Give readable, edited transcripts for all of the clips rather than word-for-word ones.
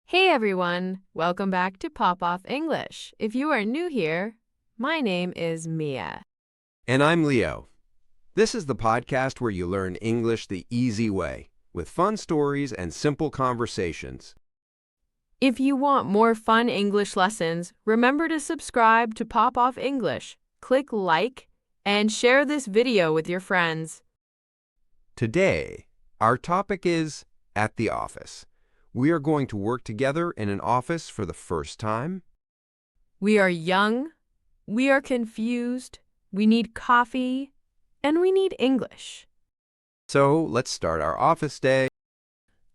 Hey everyone, welcome back to Pop Off English. If you are new here, my name is Mia. And I'm Leo. This is the podcast where you learn English the easy way, with fun stories and simple conversations. If you want more fun English lessons, remember to subscribe to Pop Off English. Click like and share this video with your friends. Today, our topic is at the office. We are going to work together in an office for the first time. We are young, we are confused, we need coffee, and we need English. So let's start our office day.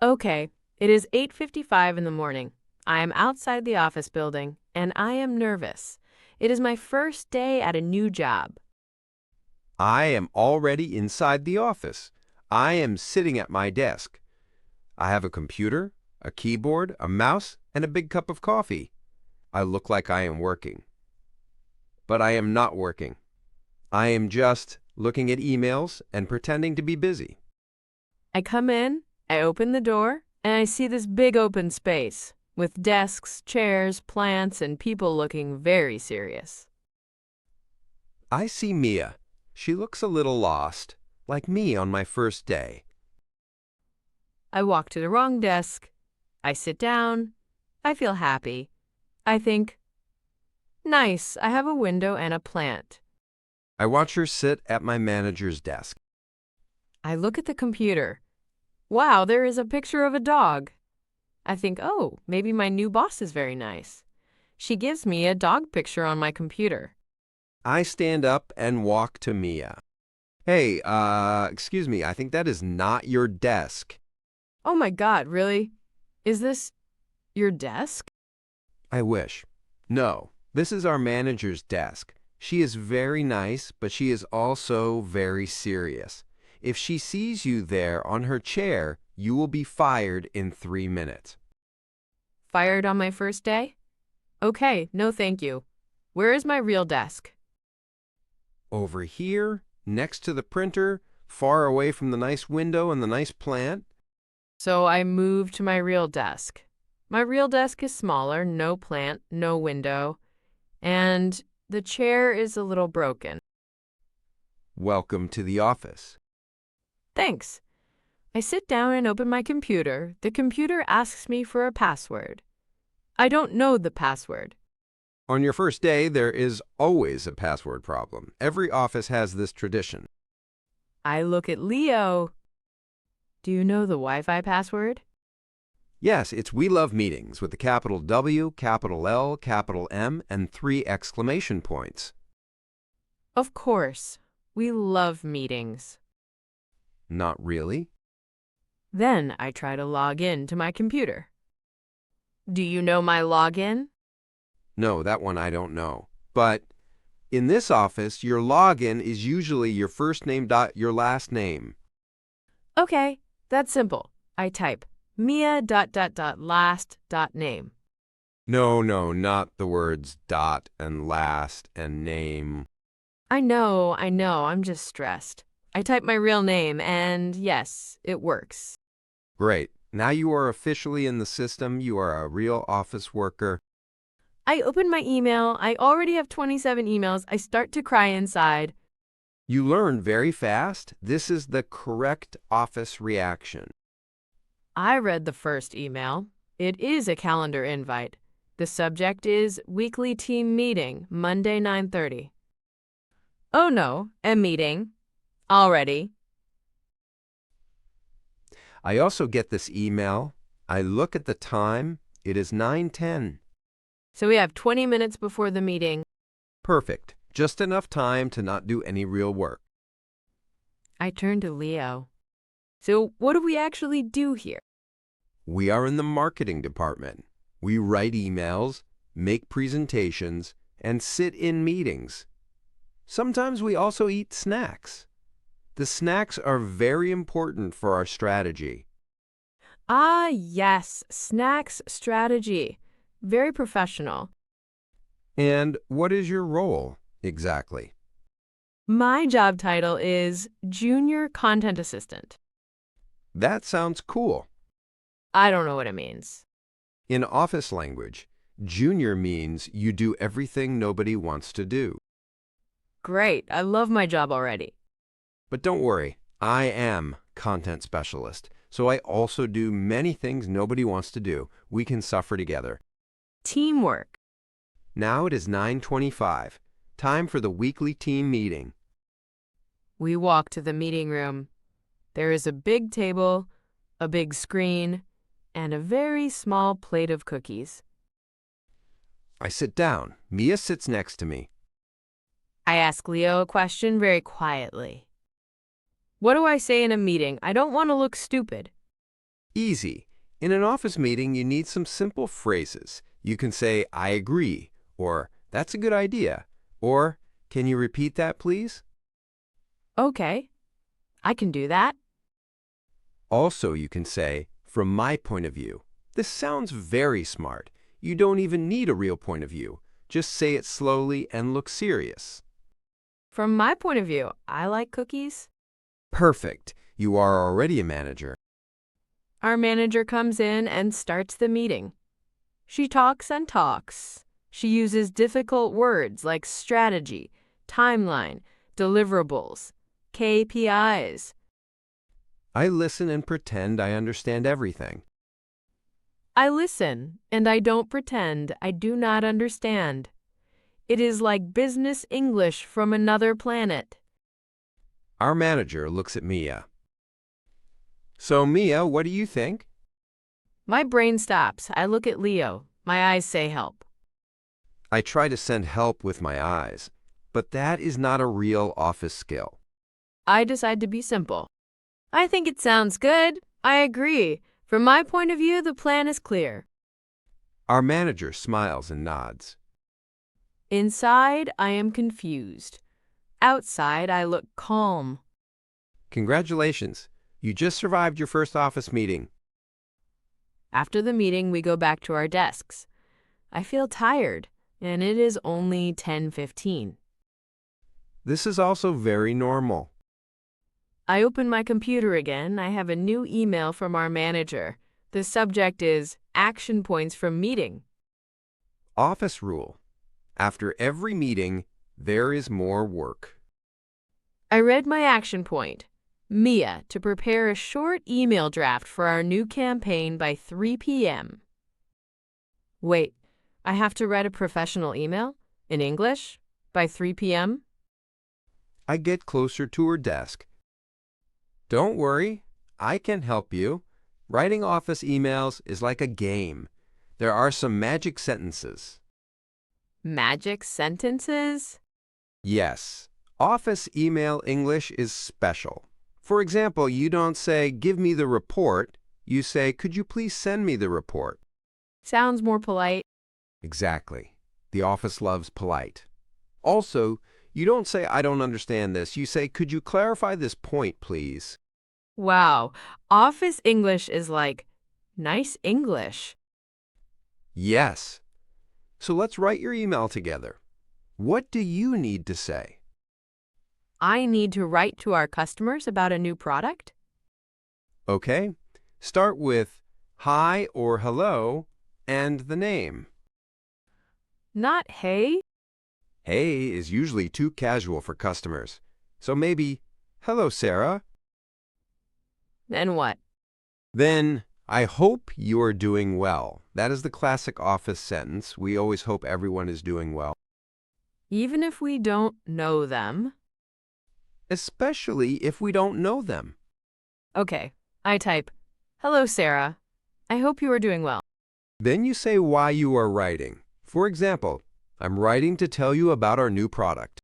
Okay, it is 8:55 in the morning. I am outside the office building, and I am nervous. It is my first day at a new job. I am already inside the office. I am sitting at my desk. I have a computer, a keyboard, a mouse, and a big cup of coffee. I look like I am working. But I am not working. I am just looking at emails and pretending to be busy. I come in, I open the door, and I see this big open space with desks, chairs, plants, and people looking very serious. I see Mia. She looks a little lost, like me on my first day. I walk to the wrong desk. I sit down. I feel happy. I think, nice, I have a window and a plant. I watch her sit at my manager's desk. I look at the computer. Wow, there is a picture of a dog. I think, oh, maybe my new boss is very nice. She gives me a dog picture on my computer. I stand up and walk to Mia. Hey, excuse me, I think that is not your desk. Oh my God, really? Is this your desk? I wish. No, this is our manager's desk. She is very nice, but she is also very serious. If she sees you there on her chair, you will be fired in 3 minutes. Fired on my first day? Okay, no thank you. Where is my real desk? Over here, next to the printer, far away from the nice window and the nice plant. So I move to my real desk. My real desk is smaller, no plant, no window, and the chair is a little broken. Welcome to the office. Thanks. I sit down and open my computer. The computer asks me for a password. I don't know the password. On your first day, there is always a password problem. Every office has this tradition. I look at Leo. Do you know the Wi-Fi password? Yes, it's We Love Meetings with the capital W, capital L, capital M, and 3 exclamation points. Of course. We love meetings. Not really. Then I try to log in to my computer. Do you know my login? No, that one I don't know. But in this office, your login is usually your first name dot your last name. Okay, that's simple. I type Mia.last.name. No, not the words dot and last and name. I know, I'm just stressed. I type my real name and yes, it works. Great. Now you are officially in the system. You are a real office worker. I open my email. I already have 27 emails. I start to cry inside. You learn very fast. This is the correct office reaction. I read the first email. It is a calendar invite. The subject is Weekly Team Meeting, Monday 9:30. Oh no, a meeting. Already. I also get this email. I look at the time. It is 9:10. So we have 20 minutes before the meeting. Perfect. Just enough time to not do any real work. I turn to Leo. So what do we actually do here? We are in the marketing department. We write emails, make presentations, and sit in meetings. Sometimes we also eat snacks. The snacks are very important for our strategy. Ah, yes, snacks strategy. Very professional. And what is your role exactly? My job title is Junior Content Assistant. That sounds cool. I don't know what it means. In office language, junior means you do everything nobody wants to do. Great, I love my job already. But don't worry, I am content specialist, so I also do many things nobody wants to do. We can suffer together. Teamwork. Now it is 9:25. Time for the weekly team meeting. We walk to the meeting room. There is a big table, a big screen, and a very small plate of cookies. I sit down. Mia sits next to me. I ask Leo a question very quietly. What do I say in a meeting? I don't want to look stupid. Easy. In an office meeting, you need some simple phrases. You can say, I agree, or that's a good idea, or can you repeat that, please? Okay, I can do that. Also, you can say, from my point of view. This sounds very smart. You don't even need a real point of view. Just say it slowly and look serious. From my point of view, I like cookies. Perfect. You are already a manager. Our manager comes in and starts the meeting. She talks and talks. She uses difficult words like strategy, timeline, deliverables, KPIs. I listen and pretend I understand everything. I listen, and I don't pretend I do not understand. It is like business English from another planet. Our manager looks at Mia. So, Mia, what do you think? My brain stops. I look at Leo. My eyes say help. I try to send help with my eyes, but that is not a real office skill. I decide to be simple. I think it sounds good. I agree. From my point of view, the plan is clear. Our manager smiles and nods. Inside, I am confused. Outside, I look calm. Congratulations. You just survived your first office meeting. After the meeting, we go back to our desks. I feel tired, and it is only 10:15. This is also very normal. I open my computer again. I have a new email from our manager. The subject is Action Points from Meeting. Office rule. After every meeting, there is more work. I read my action point. Mia, to prepare a short email draft for our new campaign by 3 p.m. Wait, I have to write a professional email? In English? By 3 p.m.? I get closer to her desk. Don't worry, I can help you. Writing office emails is like a game. There are some magic sentences. Magic sentences? Yes, office email English is special. For example, you don't say, give me the report. You say, could you please send me the report? Sounds more polite. Exactly. The office loves polite. Also, you don't say, I don't understand this. You say, could you clarify this point, please? Wow, office English is like nice English. Yes. So let's write your email together. What do you need to say? I need to write to our customers about a new product? Okay. Start with hi or hello and the name. Not hey? Hey is usually too casual for customers. So maybe, hello, Sarah. Then what? Then, I hope you are doing well. That is the classic office sentence. We always hope everyone is doing well. Even if we don't know them? Especially if we don't know them. Okay, I type, hello, Sarah. I hope you are doing well. Then you say why you are writing. For example, I'm writing to tell you about our new product.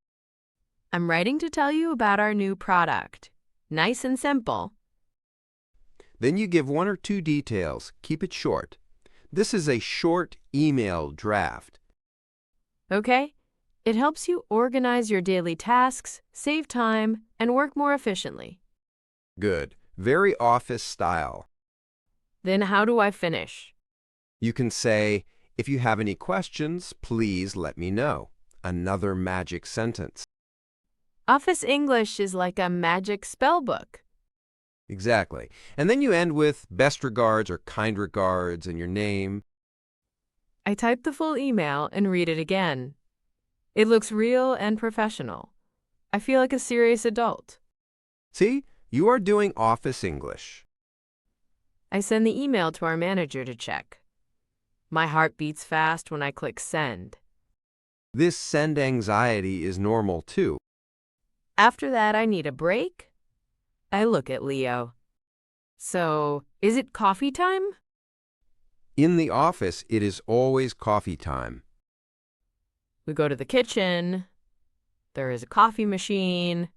I'm writing to tell you about our new product. Nice and simple. Then you give one or two details. Keep it short. This is a short email draft. Okay? It helps you organize your daily tasks, save time, and work more efficiently. Good. Very office style. Then how do I finish? You can say, if you have any questions, please let me know. Another magic sentence. Office English is like a magic spell book. Exactly. And then you end with best regards or kind regards and your name. I type the full email and read it again. It looks real and professional. I feel like a serious adult. See, you are doing office English. I send the email to our manager to check. My heart beats fast when I click send. This send anxiety is normal too. After that, I need a break. I look at Leo. So, is it coffee time? In the office, it is always coffee time. We go to the kitchen. There is a coffee machine,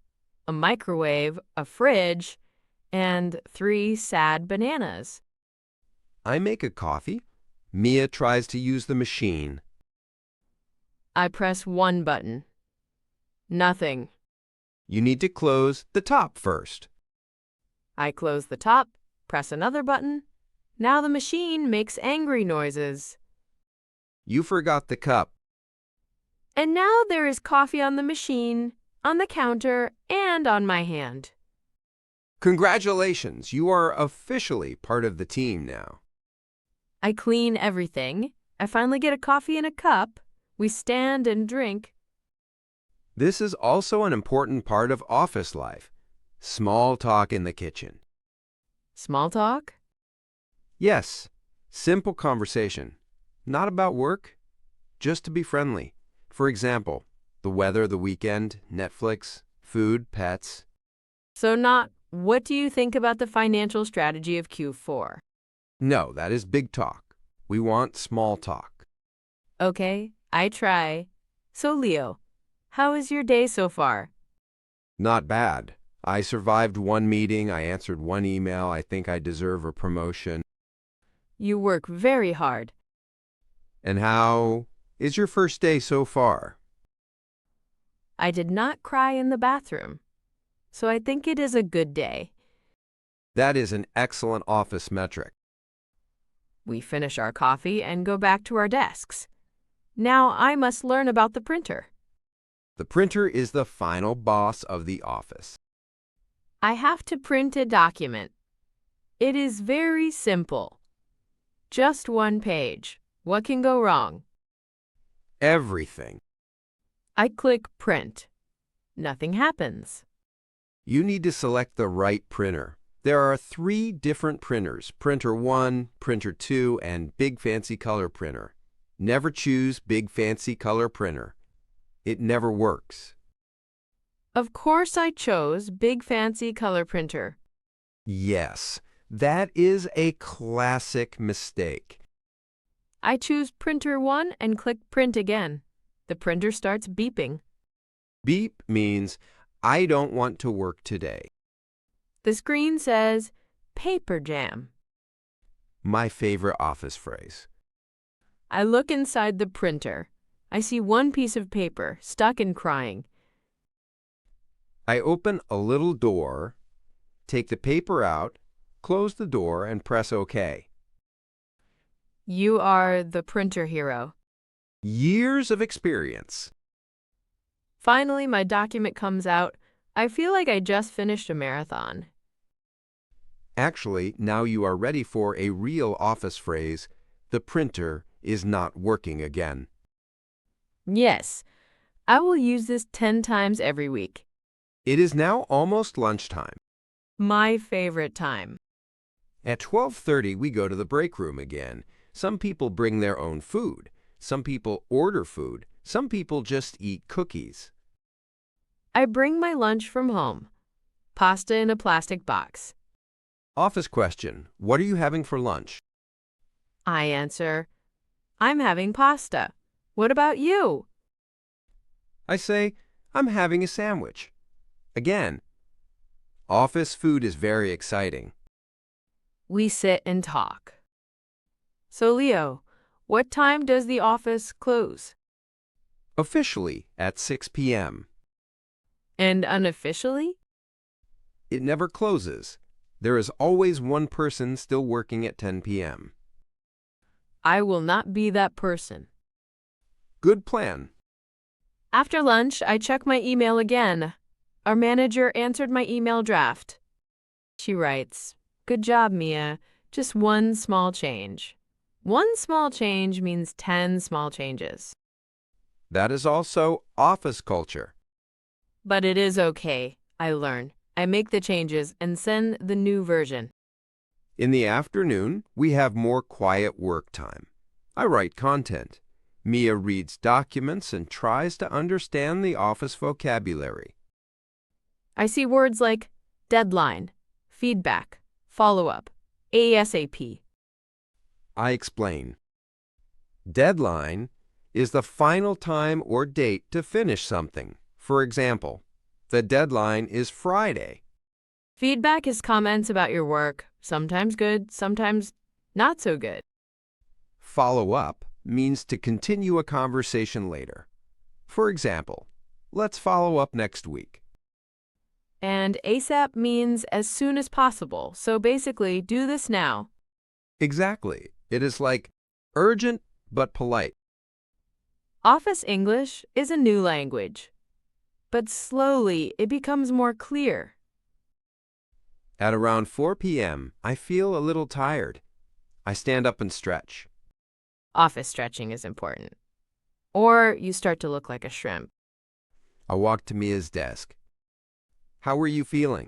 a microwave, a fridge, and 3 sad bananas. I make a coffee. Mia tries to use the machine. I press one button. Nothing. You need to close the top first. I close the top, press another button. Now the machine makes angry noises. You forgot the cup. And now there is coffee on the machine, on the counter, and on my hand. Congratulations, you are officially part of the team now. I clean everything. I finally get a coffee in a cup. We stand and drink. This is also an important part of office life. Small talk in the kitchen. Small talk? Yes, simple conversation. Not about work, just to be friendly. For example, the weather, the weekend, Netflix, food, pets. So not, what do you think about the financial strategy of Q4? No, that is big talk. We want small talk. Okay, I try. So Leo, how is your day so far? Not bad. I survived one meeting. I answered one email. I think I deserve a promotion. You work very hard. And how is your first day so far? I did not cry in the bathroom. So I think it is a good day. That is an excellent office metric. We finish our coffee and go back to our desks. Now I must learn about the printer. The printer is the final boss of the office. I have to print a document. It is very simple. Just one page. What can go wrong? Everything. I click print. Nothing happens. You need to select the right printer. There are 3 different printers, printer 1, printer 2, and big fancy color printer. Never choose big fancy color printer. It never works. Of course I chose big fancy color printer. Yes, that is a classic mistake. I choose printer 1 and click print again. The printer starts beeping. Beep means I don't want to work today. The screen says paper jam. My favorite office phrase. I look inside the printer. I see one piece of paper stuck and crying. I open a little door, take the paper out, close the door, and press OK. You are the printer hero. Years of experience. Finally, my document comes out. I feel like I just finished a marathon. Actually, now you are ready for a real office phrase. The printer is not working again. Yes, I will use this 10 times every week. It is now almost lunchtime. My favorite time. At 12:30, we go to the break room again. Some people bring their own food. Some people order food. Some people just eat cookies. I bring my lunch from home. Pasta in a plastic box. Office question. What are you having for lunch? I answer, I'm having pasta. What about you? I say, I'm having a sandwich. Again, office food is very exciting. We sit and talk. So, Leo, what time does the office close? Officially at 6 p.m. And unofficially? It never closes. There is always one person still working at 10 p.m. I will not be that person. Good plan. After lunch, I check my email again. Our manager answered my email draft. She writes, "Good job, Mia. Just one small change." One small change means 10 small changes. That is also office culture. But it is okay. I learn. I make the changes and send the new version. In the afternoon, we have more quiet work time. I write content. Mia reads documents and tries to understand the office vocabulary. I see words like deadline, feedback, follow-up, ASAP. I explain. Deadline is the final time or date to finish something. For example, the deadline is Friday. Feedback is comments about your work, sometimes good, sometimes not so good. Follow up means to continue a conversation later. For example, let's follow up next week. And ASAP means as soon as possible, so basically, do this now. Exactly. It is like urgent but polite. Office English is a new language, but slowly it becomes more clear. At around 4 p.m., I feel a little tired. I stand up and stretch. Office stretching is important. Or you start to look like a shrimp. I walk to Mia's desk. How are you feeling?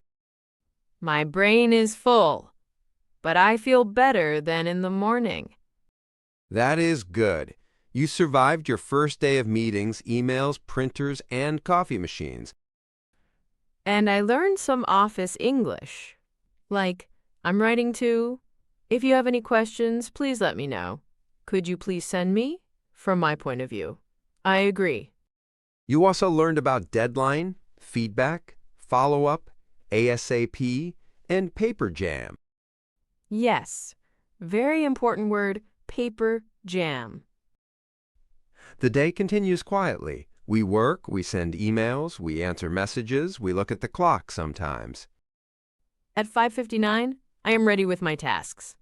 My brain is full, but I feel better than in the morning. That is good. You survived your first day of meetings, emails, printers, and coffee machines. And I learned some office English. Like, I'm writing to, if you have any questions, please let me know. Could you please send me? From my point of view. I agree. You also learned about deadline, feedback, follow-up, ASAP, and paper jam. Yes, very important word, paper jam. The day continues quietly. We work, we send emails, we answer messages, we look at the clock sometimes. At 5:59, I am ready with my tasks.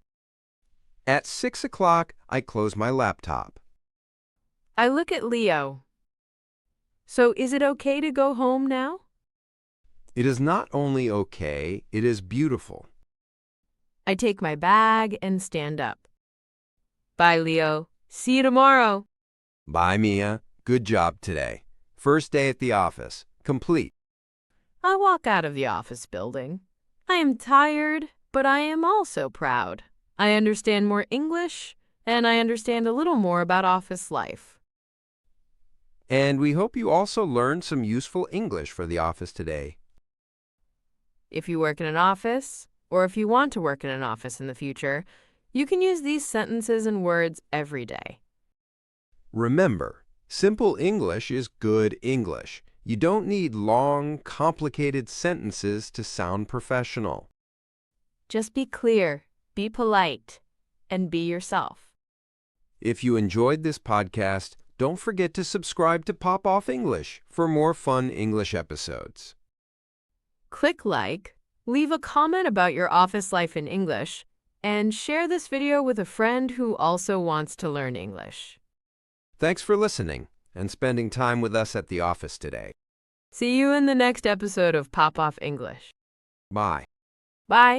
At 6 o'clock, I close my laptop. I look at Leo. So is it okay to go home now? It is not only okay, it is beautiful. I take my bag and stand up. Bye, Leo. See you tomorrow. Bye, Mia. Good job today. First day at the office. Complete. I walk out of the office building. I am tired, but I am also proud. I understand more English, and I understand a little more about office life. And we hope you also learned some useful English for the office today. If you work in an office, or if you want to work in an office in the future, you can use these sentences and words every day. Remember, simple English is good English. You don't need long, complicated sentences to sound professional. Just be clear, be polite, and be yourself. If you enjoyed this podcast, don't forget to subscribe to Pop Off English for more fun English episodes. Click like, leave a comment about your office life in English, and share this video with a friend who also wants to learn English. Thanks for listening and spending time with us at the office today. See you in the next episode of Pop Off English. Bye. Bye.